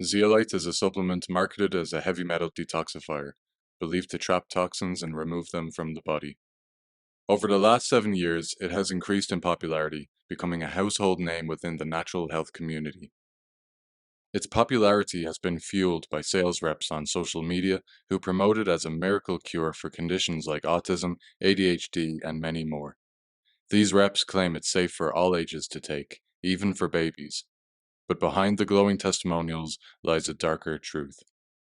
Zeolite is a supplement marketed as a heavy metal detoxifier, believed to trap toxins and remove them from the body. Over the last 7 years, it has increased in popularity, becoming a household name within the natural health community. Its popularity has been fueled by sales reps on social media who promote it as a miracle cure for conditions like autism, ADHD, and many more. These reps claim it's safe for all ages to take, even for babies. But behind the glowing testimonials lies a darker truth.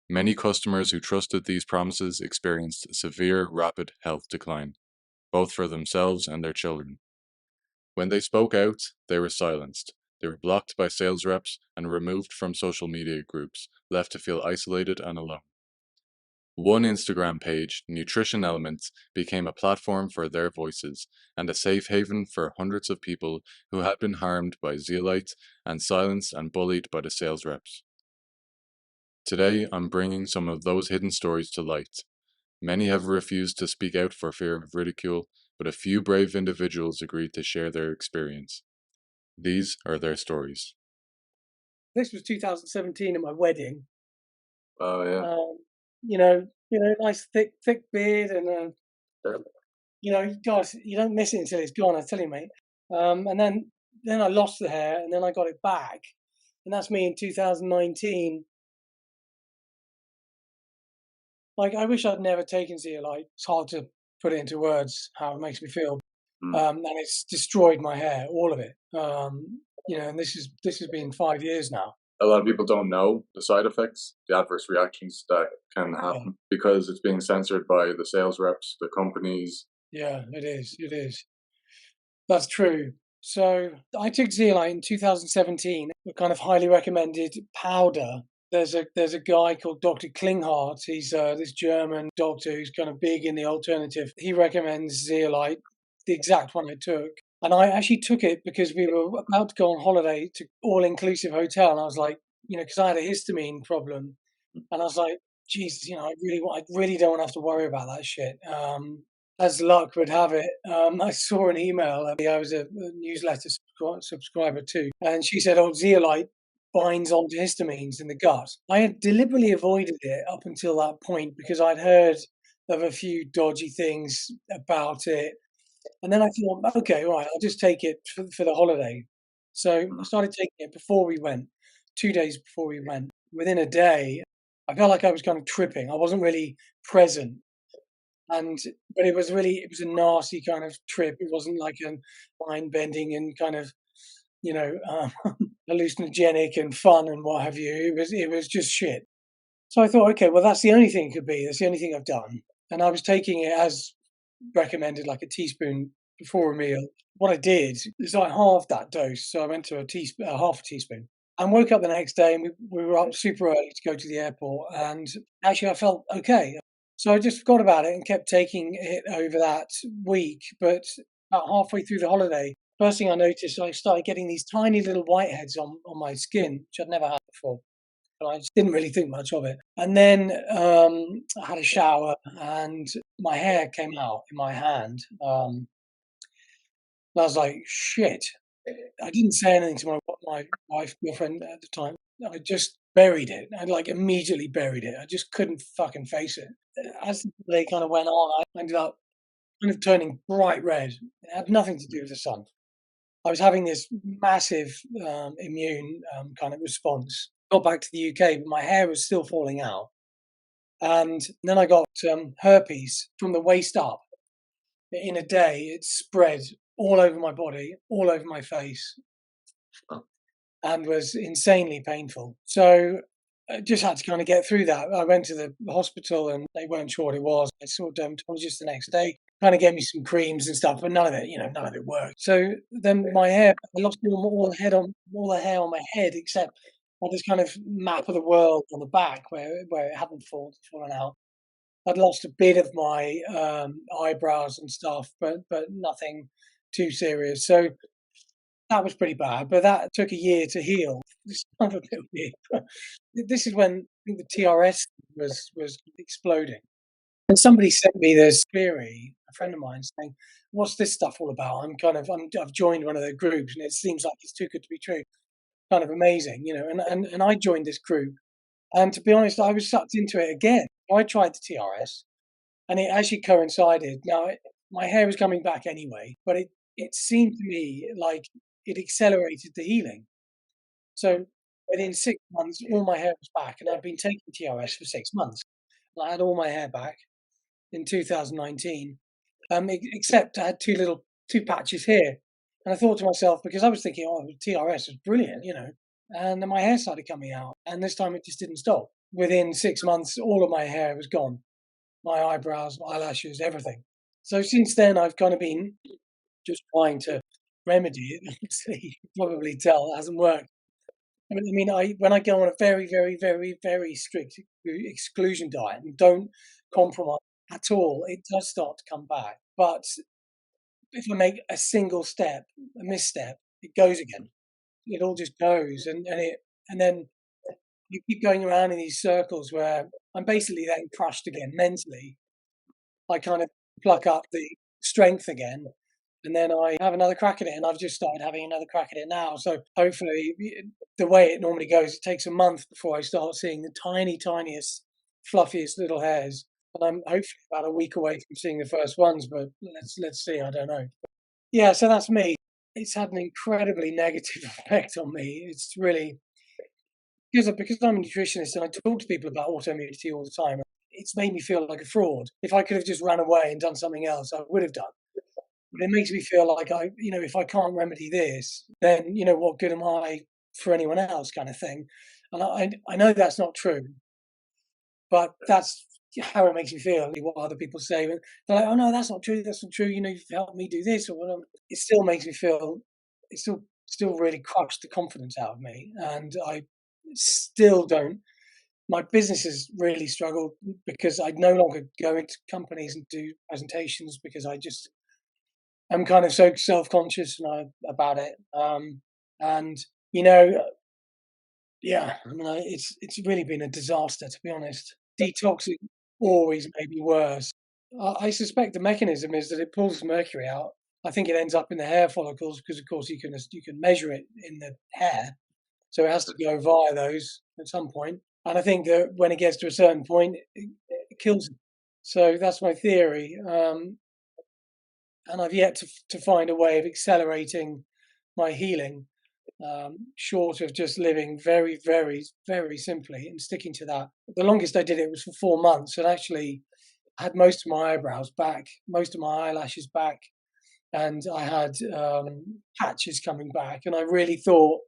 Many customers who trusted these promises experienced severe, rapid health decline, both for themselves and their children. When they spoke out, they were silenced. They were blocked by sales reps and removed from social media groups, left to feel isolated and alone. One Instagram page, Nutrition Elements, became a platform for their voices and a safe haven for hundreds of people who had been harmed by zeolites and silenced and bullied by the sales reps. Today, I'm bringing some of those hidden stories to light. Many have refused to speak out for fear of ridicule, but a few brave individuals agreed to share their experience. These are their stories. This was 2017 at my wedding. Oh, yeah. Nice thick beard, and God, you don't miss it until it's gone. I tell you, mate. And then I lost the hair, and then I got it back, and that's me in 2019. Like, I wish I'd never taken zeolite. It's hard to put it into words how it makes me feel. And it's destroyed my hair, all of it. And this has been 5 years now. A lot of people don't know the side effects, the adverse reactions that can happen because it's being censored by the sales reps, the companies. Yeah, it is. It is. That's true. So I took zeolite in 2017, a kind of highly recommended powder. There's a guy called Dr. Klinghardt. He's this German doctor who's kind of big in the alternative. He recommends zeolite, the exact one I took. And I actually took it because we were about to go on holiday to all-inclusive hotel. And I was like, because I had a histamine problem. And I was like, Jesus, I really don't want to have to worry about that shit. As luck would have it, I saw an email. I was a newsletter subscriber too, and she said, "Oh, zeolite binds onto histamines in the gut." I had deliberately avoided it up until that point because I'd heard of a few dodgy things about it, and then I thought, "Okay, right, I'll just take it for the holiday." So I started taking it before we went. 2 days before we went, within a day, I felt like I was kind of tripping. I wasn't really present. But it was a nasty kind of trip. It wasn't like a mind bending and kind of, hallucinogenic and fun and what have you. It was just shit. So I thought, okay, well, that's the only thing it could be. That's the only thing I've done. And I was taking it as recommended, like a teaspoon before a meal. What I did is I halved that dose. So I went to half a teaspoon, and woke up the next day, and we were up super early to go to the airport. And actually, I felt okay. So I just forgot about it and kept taking it over that week. But about halfway through the holiday, first thing I noticed, I started getting these tiny little whiteheads on my skin, which I'd never had before. But I just didn't really think much of it. And then I had a shower, and my hair came out in my hand. And I was like, shit. I didn't say anything to my wife, girlfriend at the time. I just buried it. I like immediately buried it. I just couldn't fucking face it. As the day kind of went on, I ended up kind of turning bright red. It had nothing to do with the sun. I was having this massive immune kind of response. Got back to the UK, but my hair was still falling out. And then I got herpes from the waist up. In a day, it spread all over my body, all over my face, and was insanely painful. So I just had to kind of get through that. I went to the hospital and they weren't sure what it was. I saw a dermatologist the next day, kind of gave me some creams and stuff, but none of it worked. So then my hair, I lost all the hair on my head except this kind of map of the world on the back where it hadn't fallen out. I'd lost a bit of my eyebrows and stuff, but nothing too serious. So that was pretty bad, but that took a year to heal. This is kind of a bit weird. This is when I think the TRS was exploding. And somebody sent me this theory, a friend of mine, saying, "What's this stuff all about?" I've joined one of the groups, and it seems like it's too good to be true. kind of amazing, you know. And I joined this group, and to be honest, I was sucked into it again. I tried the TRS, and it actually coincided. Now, my hair was coming back anyway, but it seemed to me like it accelerated the healing. So within 6 months, all my hair was back, and I'd been taking TRS for 6 months. I had all my hair back in 2019, except I had 2 patches here. And I thought to myself, because I was thinking, "Oh, TRS is brilliant," you know, and then my hair started coming out, and this time it just didn't stop. Within 6 months, all of my hair was gone. My eyebrows, my eyelashes, everything. So since then, I've kind of been just trying to remedy it. Obviously, you can probably tell it hasn't worked. I mean, I when I go on a very, very, very, very strict exclusion diet and don't compromise at all, it does start to come back. But if I make a single step, a misstep, it goes again. It all just goes, and then you keep going around in these circles where I'm basically then crushed again mentally. I kind of pluck up the strength again, and then I have another crack at it, and I've just started having another crack at it now. So hopefully, the way it normally goes, it takes a month before I start seeing the tiny, tiniest, fluffiest little hairs, and I'm hopefully about a week away from seeing the first ones. But let's see. I don't know. Yeah, so that's me. It's had an incredibly negative effect on me. It's really because I'm a nutritionist and I talk to people about autoimmunity all the time. It's made me feel like a fraud. If I could have just ran away and done something else, I would have done. But it makes me feel like if I can't remedy this, then what good am I for anyone else, kind of thing. And I know that's not true, but that's how it makes me feel. What other people say, and they're like, "Oh no, that's not true. That's not true. You've helped me do this or whatever." It still makes me feel. It still really crushed the confidence out of me, and I still don't. My business has really struggled because I no longer go into companies and do presentations because I'm kind of so self-conscious about it. And you know, yeah, I mean, it's really been a disaster, to be honest. Detoxing always made me worse. I suspect the mechanism is that it pulls mercury out. I think it ends up in the hair follicles because, of course, you can measure it in the hair, so it has to go via those at some point. And I think that when it gets to a certain point, it kills it. So that's my theory. And I've yet to find a way of accelerating my healing, short of just living very, very, very simply and sticking to that. The longest I did it was for 4 months, and actually had most of my eyebrows back, most of my eyelashes back, and I had patches coming back. And I really thought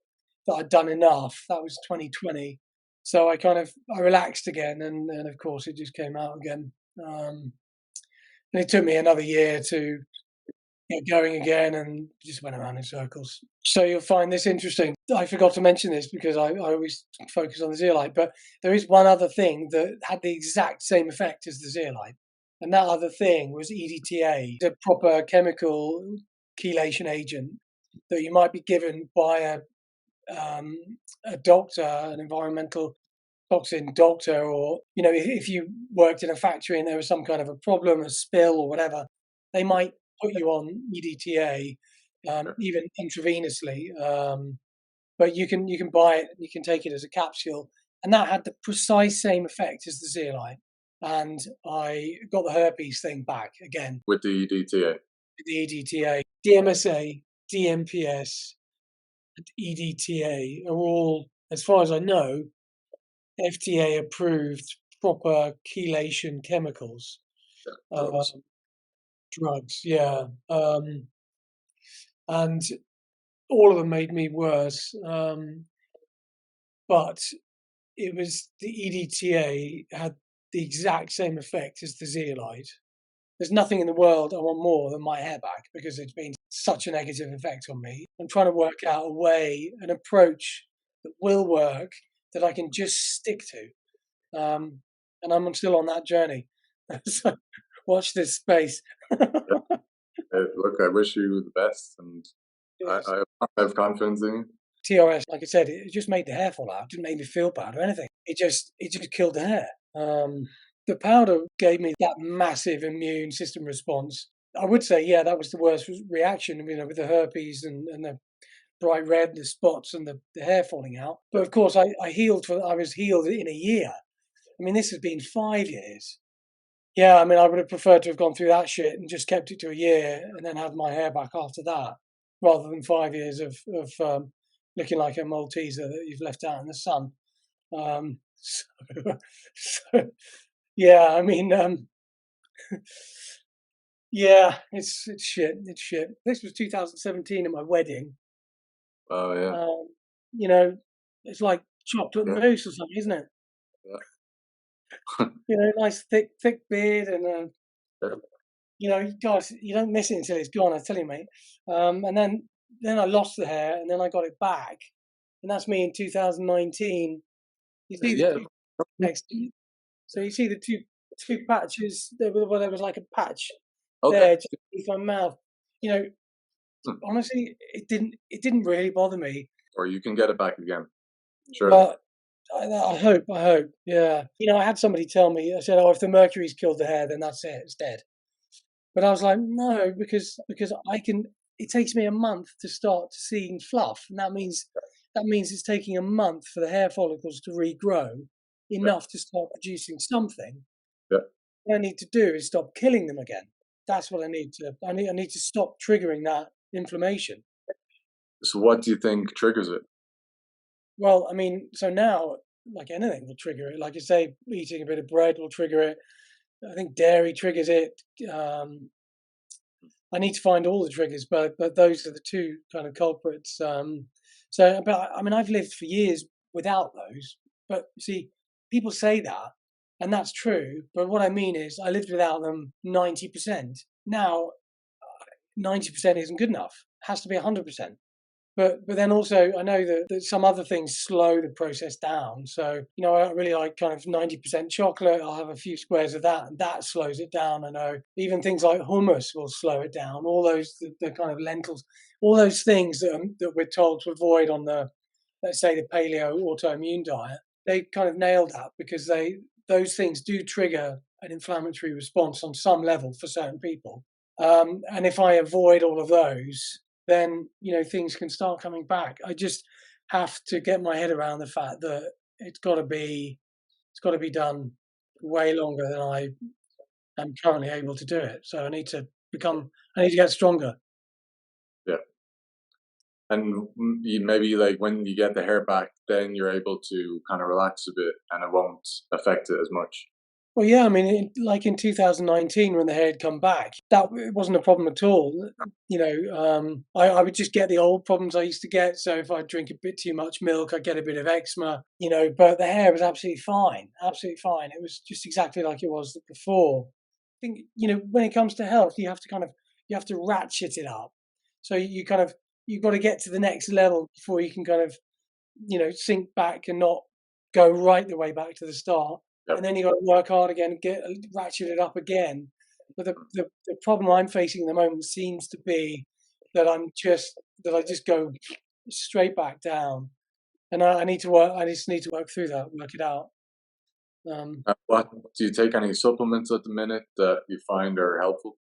that I'd done enough. That was 2020, so I relaxed again, and of course it just came out again. And it took me another year to get going again and just went around in circles. So you'll find this interesting. I forgot to mention this because I always focus on the zeolite, but there is one other thing that had the exact same effect as the zeolite. And that other thing was EDTA, a proper chemical chelation agent that you might be given by a doctor, an environmental toxin doctor, or if you worked in a factory and there was some kind of a problem, a spill or whatever, they might put you on EDTA, even intravenously. But you can buy it, you can take it as a capsule, and that had the precise same effect as the zeolite. And I got the herpes thing back again. with the EDTA. The EDTA, DMSA, DMPS, and EDTA are all, as far as I know, FDA approved proper chelation chemicals, uh, Drugs. drugs, yeah. And all of them made me worse. But it was the EDTA had the exact same effect as the zeolite. There's nothing in the world I want more than my hair back because it's been such a negative effect on me. I'm trying to work out a way, an approach that will work that I can just stick to. And I'm still on that journey. So watch this space. Yeah. Look, I wish you the best, and Yes. I have confidence in you. TRS, like I said, it just made the hair fall out. It didn't make me feel bad or anything. It just killed the hair. The powder gave me that massive immune system response. I would say, yeah, that was the worst reaction. With the herpes and the bright red, the spots and the hair falling out. But of course, I was healed in a year. I mean, this has been 5 years. Yeah, I mean, I would have preferred to have gone through that shit and just kept it to a year and then had my hair back after that, rather than 5 years of looking like a Malteser that you've left out in the sun. So, so yeah, I mean, yeah, it's shit. It's shit. This was 2017 at my wedding. Oh yeah, Um, you know, it's like chocolate yeah, mousse or something, isn't it? yeah. Nice thick beard and Yeah. God, you don't miss it until it's gone. I tell you, mate. And then I lost the hair, and then I got it back, and that's me in 2019. You see the Yeah. two next to you. So you see the two patches. There was like a patch Okay. there just beneath my mouth. You know, Hmm. honestly, it didn't really bother me, Or you can get it back again. Surely. but I hope, yeah. I had somebody tell me. I said, "Oh, if the mercury's killed the hair, then that's it. It's dead." But I was like, "No, because I can." It takes me a month to start seeing fluff, and that means it's taking a month for the hair follicles to regrow Yeah. enough to start producing something. Yeah. What I need to do is stop killing them again. That's what I need to. I need to stop triggering that inflammation. So what do you think triggers it? Well, I mean, so now, like anything will trigger it. Like you say, eating a bit of bread will trigger it. I think dairy triggers it. Um, I need to find all the triggers, but those are the two kind of culprits. But I mean, I've lived for years without those. But you see, people say that, and that's true. But what I mean is, I lived without them 90%. Now, 90% isn't good enough. It has to be 100%. But then also I know that some other things slow the process down. So, I really like kind of 90% chocolate. I'll have a few squares of that, and that slows it down. I know even things like hummus will slow it down. All those the kind of lentils, all those things that we're told to avoid on the, let's say, the paleo autoimmune diet, they kind of nailed that because those things do trigger an inflammatory response on some level for certain people. And if I avoid all of those, then things can start coming back. I just have to get my head around the fact that it's got to be done way longer than I am currently able to do it. So I need to get stronger. Yeah. And maybe like when you get the hair back, then you're able to kind of relax a bit, and it won't affect it as much. Well, yeah, I mean, like in 2019 when the hair had come back, that it wasn't a problem at all. I would just get the old problems I used to get. So if I drink a bit too much milk, I get a bit of eczema. But the hair was absolutely fine, absolutely fine. It was just exactly like it was before. I think when it comes to health, you have to ratchet it up. So you've got to get to the next level before you can kind of sink back and not go right the way back to the start. Yep. And then you got to work hard again, get ratchet it up again. But the problem I'm facing at the moment seems to be that I just go straight back down, and I need to work. I just need to work through that, work it out. Um, What do you take any supplements at the minute that you find are helpful?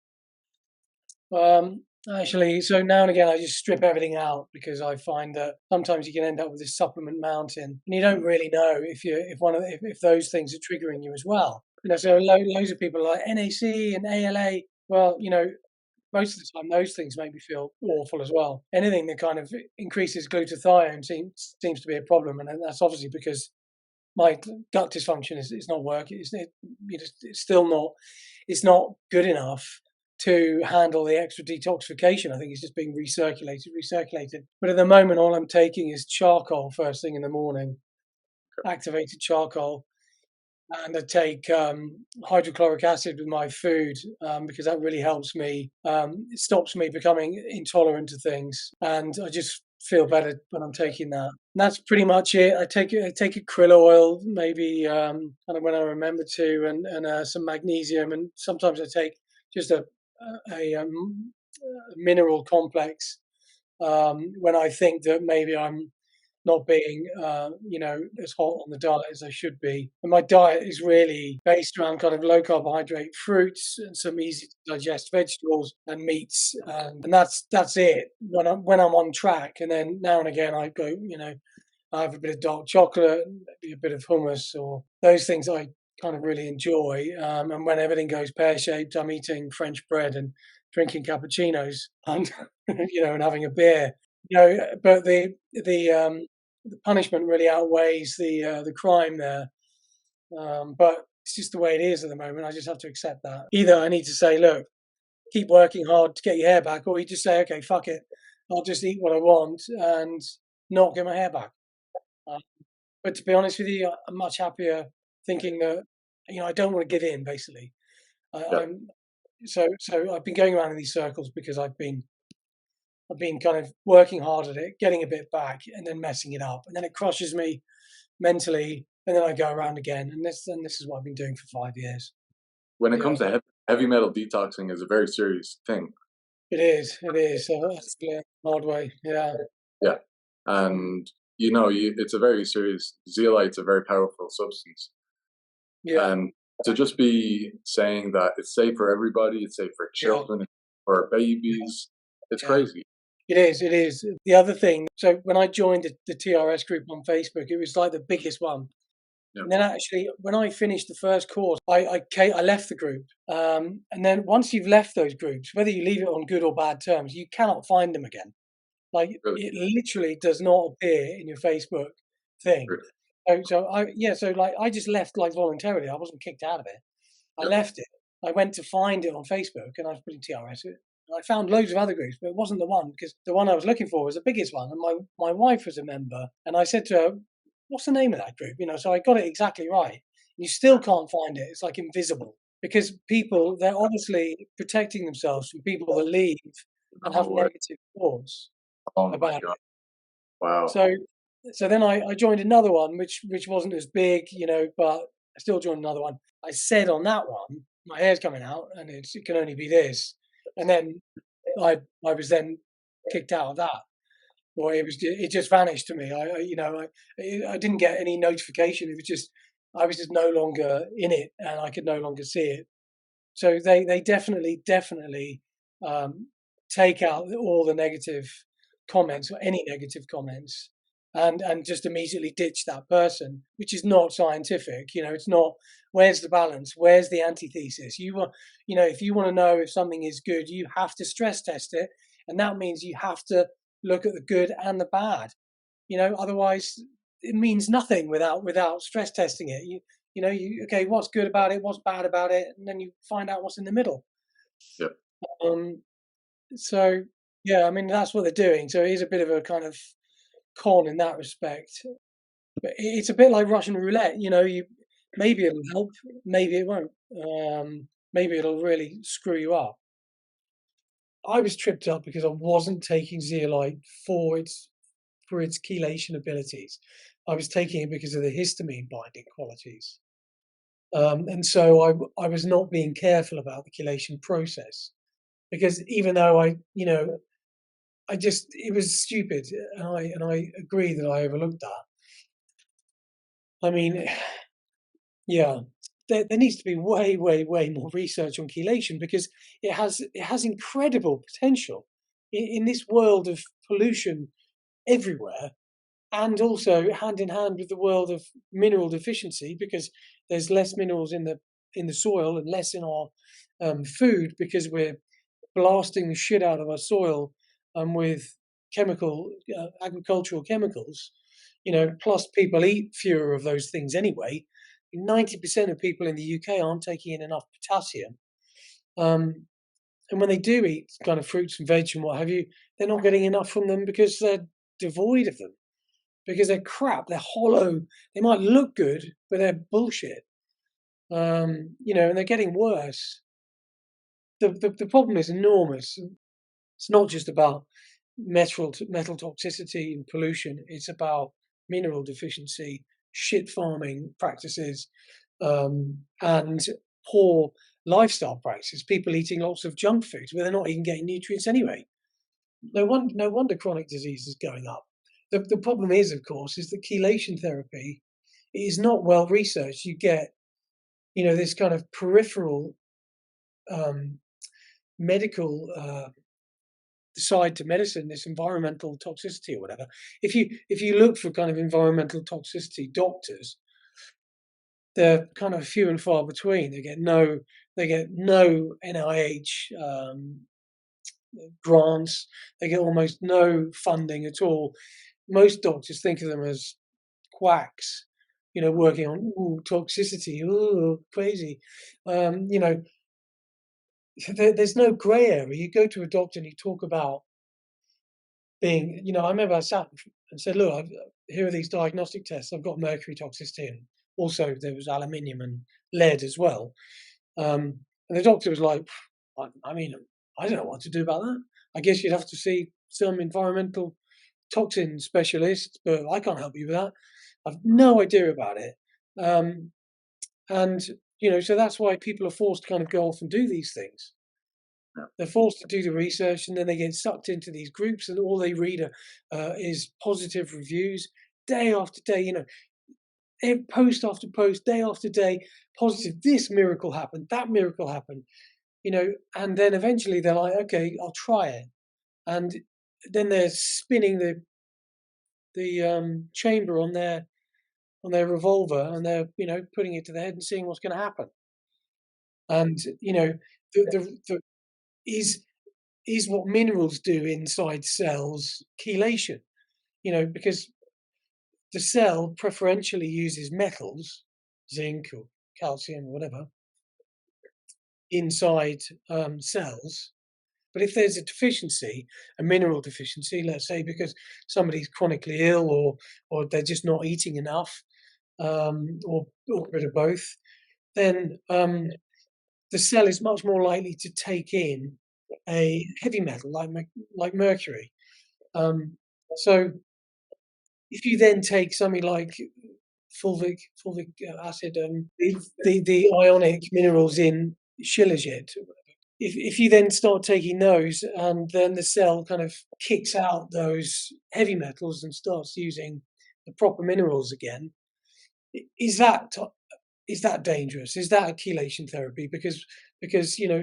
Actually, so now and again, I just strip everything out because I find that sometimes you can end up with this supplement mountain, and you don't really know if those things are triggering you as well. So loads of people are like NAC and ALA. Well, most of the time those things make me feel awful as well. Anything that kind of increases glutathione seems to be a problem, and that's obviously because my gut dysfunction is not working. It's still not. It's not good enough to handle the extra detoxification. I think it's just being recirculated. But at the moment, all I'm taking is charcoal first thing in the morning, activated charcoal, and I take hydrochloric acid with my food because that really helps me. It stops me becoming intolerant to things, and I just feel better when I'm taking that. And that's pretty much it. I take a krill oil, maybe kind of when I remember to, and some magnesium, and sometimes I take just a mineral complex when I think that maybe I'm not being, as hot on the diet as I should be. And my diet is really based around kind of low carbohydrate fruits and some easy to digest vegetables and meats, and that's it when I'm on track. And then now and again I go, I have a bit of dark chocolate, maybe a bit of hummus, or those things I kind of really enjoy. And when everything goes pear shaped, I'm eating French bread and drinking cappuccinos and and having a beer. But the punishment really outweighs the crime there. But it's just the way it is at the moment. I just have to accept that. Either I need to say, look, keep working hard to get your hair back, or you just say, okay, fuck it, I'll just eat what I want and not get my hair back. Uh, but to be honest with you, I'm much happier thinking that I don't want to give in. Basically, Yeah. I'm so I've been going around in these circles because I've been kind of working hard at it, getting a bit back, and then messing it up, and then it crushes me mentally, and then I go around again, and this is what I've been doing for 5 years. When it Yeah, comes to heavy metal detoxing is a very serious thing. it is. It is. So that's the hard way. Yeah, Yeah. And it's a very serious zeolite's a very powerful substance. yeah, And to just be saying that it's safe for everybody, it's safe for yeah, children, for babies, it's yeah. crazy. It is. It is. The other thing. So when I joined the TRS group on Facebook, it was like the biggest one. Yeah. And then actually, when I finished the first course, I left the group. And then once you've left those groups, whether you leave it on good or bad terms, you cannot find them again. Like Really, it literally does not appear in your Facebook thing. really. So like I just left like voluntarily. I wasn't kicked out of it. I Yeah. left it. I went to find it on Facebook and I was putting TRS. I found loads of other groups, but it wasn't the one because the one I was looking for was the biggest one. And my wife was a member, and I said to her, "What's the name of that group?" So I got it exactly right. You still can't find it. It's like invisible because people they're obviously protecting themselves from people that leave and No have way. negative thoughts Oh my about god. it. Wow. So so then I joined another one which wasn't as big, but I still joined another one. I said on that one, my hair's coming out and it can only be this. And then I was then kicked out of that. Or it just vanished to me. I didn't get any notification. It was just I was just no longer in it and I could no longer see it. So they definitely um, take out all the negative comments or any negative comments and just immediately ditch that person, which is not scientific. It's not. Where's the balance? Where's the antithesis? If you want to know if something is good, you have to stress test it, and that means you have to look at the good and the bad. Otherwise it means nothing without stress testing it. Okay, what's good about it, what's bad about it, and then you find out what's in the middle. Yeah. Um, so yeah, I mean that's what they're doing. So it is a bit of a kind of con in that respect. But it's a bit like Russian roulette. You maybe it'll help, maybe it won't. Maybe it'll really screw you up. I was tripped up because I wasn't taking zeolite for its chelation abilities. I was taking it because of the histamine binding qualities. And so I was not being careful about the chelation process because even though it was stupid, and I agree that I overlooked that. I mean, yeah, there needs to be way, way, way more research on chelation because it has incredible potential in this world of pollution everywhere, and also hand in hand with the world of mineral deficiency because there's less minerals in the soil and less in our food because we're blasting the shit out of our soil with agricultural chemicals. Plus people eat fewer of those things anyway. 90% of people in the UK aren't taking in enough potassium. Um, and when they do eat kind of fruits and veg and what have you, they're not getting enough from them because they're devoid of them because they're crap, they're hollow. They might look good, but they're bullshit. And they're getting worse. The problem is enormous. It's not just about metal toxicity and pollution. It's about mineral deficiency, shit farming practices, and poor lifestyle practices. People eating lots of junk foods where they're not even getting nutrients anyway. No wonder chronic disease is going up. the problem is, of course, is that chelation therapy is not well researched. You get, this kind of peripheral um, medical side to medicine, this environmental toxicity or whatever. If you look for kind of environmental toxicity doctors, they're kind of few and far between. They get no NIH grants. They get almost no funding at all. Most doctors think of them as quacks, working on toxicity, crazy. You know, there's no grey area. You go to a doctor and you talk about being, I remember I sat and said, look, here are these diagnostic tests. I've got mercury toxicity, and also there was aluminium and lead as well. And the doctor was like, I mean, I don't know what to do about that. I guess you'd have to see some environmental toxin specialist, but I can't help you with that. I've no idea about it. And, so that's why people are forced to kind of go off and do these things. Yeah. They're forced to do the research, and then they get sucked into these groups, and all they read is positive reviews day after day. Post after post, day after day, positive. This miracle happened, that miracle happened. And then eventually they're like, okay, I'll try it, and then they're spinning the chamber on their revolver, and they're putting it to their head and seeing what's going to happen. And the is what minerals do inside cells chelation, because the cell preferentially uses metals, zinc or calcium or whatever, inside cells. But if there's a deficiency, a mineral deficiency, let's say because somebody's chronically ill, or they're just not eating enough, or a bit of both, then the cell is much more likely to take in a heavy metal like mercury. So if you then take something like fulvic acid, the ionic minerals in shilajit, if you then start taking those, and then the cell kind of kicks out those heavy metals and starts using the proper minerals again, is that dangerous? Is that a chelation therapy? Because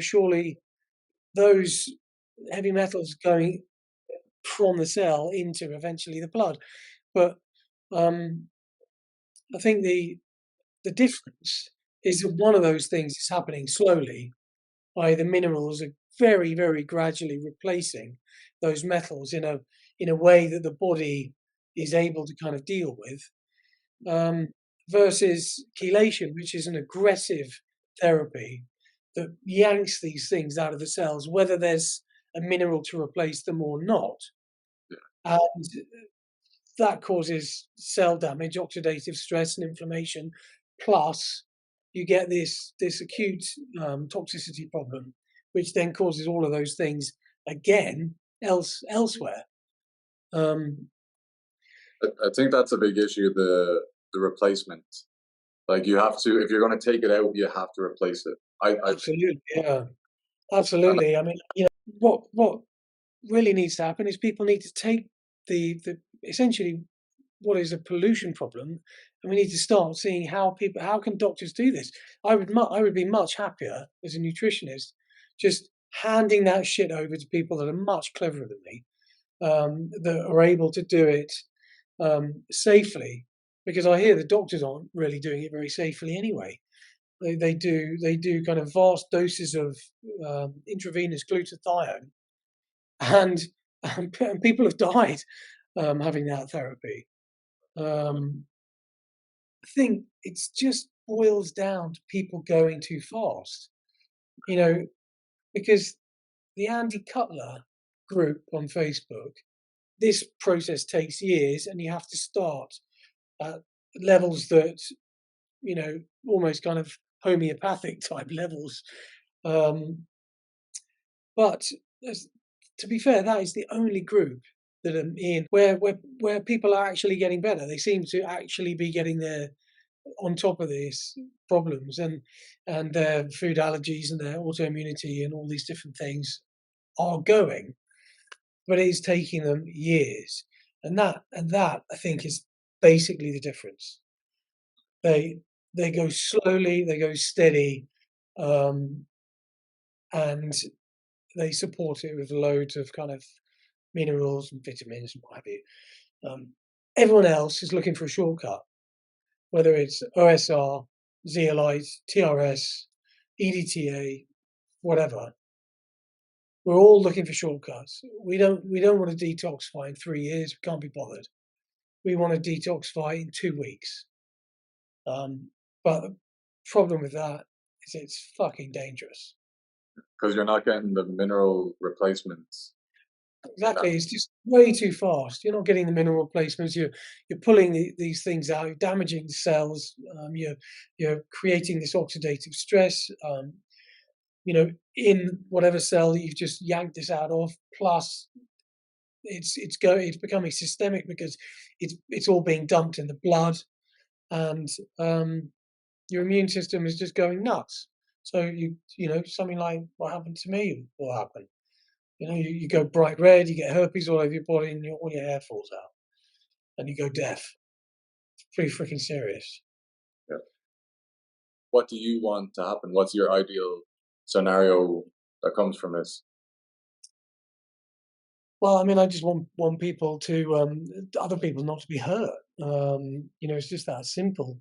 surely those heavy metals going from the cell into eventually the blood. But I think the difference is that one of those things is happening slowly, by the minerals are very, very gradually replacing those metals in a way that the body is able to kind of deal with, versus chelation, which is an aggressive therapy that yanks these things out of the cells, whether there's a mineral to replace them or not. And that causes cell damage, oxidative stress, and inflammation. Plus, you get this acute toxicity problem, which then causes all of those things again elsewhere. I think that's a big issue. The replacement, like you have to, if you're going to take it out, you have to replace it. Absolutely, yeah, absolutely. I mean, what really needs to happen is people need to take the essentially what is a pollution problem, and we need to start seeing how can doctors do this. I would be much happier as a nutritionist just handing that shit over to people that are much cleverer than me, that are able to do it safely, because I hear the doctors aren't really doing it very safely anyway. They do kind of vast doses of intravenous glutathione, and, and people have died having that therapy. I think it's just boils down to people going too fast, because the Andy Cutler group on Facebook, this process takes years, and you have to start at levels that, almost kind of homeopathic type levels. But to be fair, that is the only group that I'm in where people are actually getting better. They seem to actually be getting there on top of these problems, and their food allergies and their autoimmunity and all these different things are going, but it is taking them years. And that I think is basically the difference. They they go slowly, they go steady, um, and they support it with loads of kind of minerals and vitamins and what have you. Um, Everyone else is looking for a shortcut, whether it's OSR, zeolite, TRS, EDTA, whatever. We're all looking for shortcuts. We don't want to detoxify in 3 years. We can't be bothered. We want to detoxify in 2 weeks. But the problem with that is it's fucking dangerous. Because you're not getting the mineral replacements. Exactly, it's just way too fast. You're not getting the mineral replacements. You're pulling these things out. You're damaging the cells. You're creating this oxidative stress. In whatever cell that you've just yanked this out of. Plus, it's becoming systemic because it's all being dumped in the blood, and your immune system is just going nuts. So something like what happened to me will happen. You go bright red, you get herpes all over your body, and all your hair falls out, and you go deaf. It's pretty freaking serious. Yeah. What do you want to happen? What's your ideal scenario that comes from this? Well, I mean, I just want people to other people not to be hurt. It's just that simple.